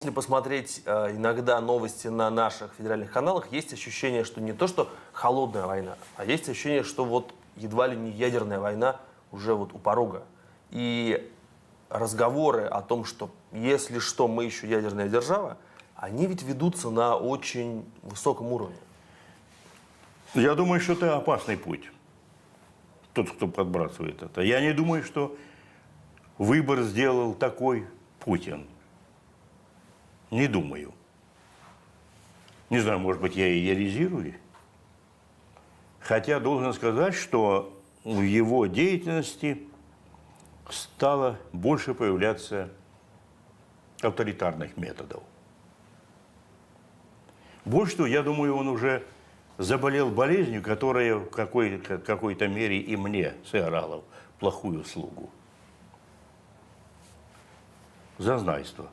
Если посмотреть иногда новости на наших федеральных каналах, есть ощущение, что не то, что холодная война, а есть ощущение, что вот едва ли не ядерная война уже вот у порога. И разговоры о том, что если что, мы еще ядерная держава, они ведь ведутся на очень высоком уровне. Я думаю, что это опасный путь. Тот, кто подбрасывает это. Я не думаю, что выбор сделал такой Путин. Не думаю. Не знаю, может быть, я идеализирую. Хотя должен сказать, что в его деятельности стало больше появляться авторитарных методов. Больше того, я думаю, он уже заболел болезнью, которая в какой-то мере и мне сыграла плохую услугу. Зазнайство.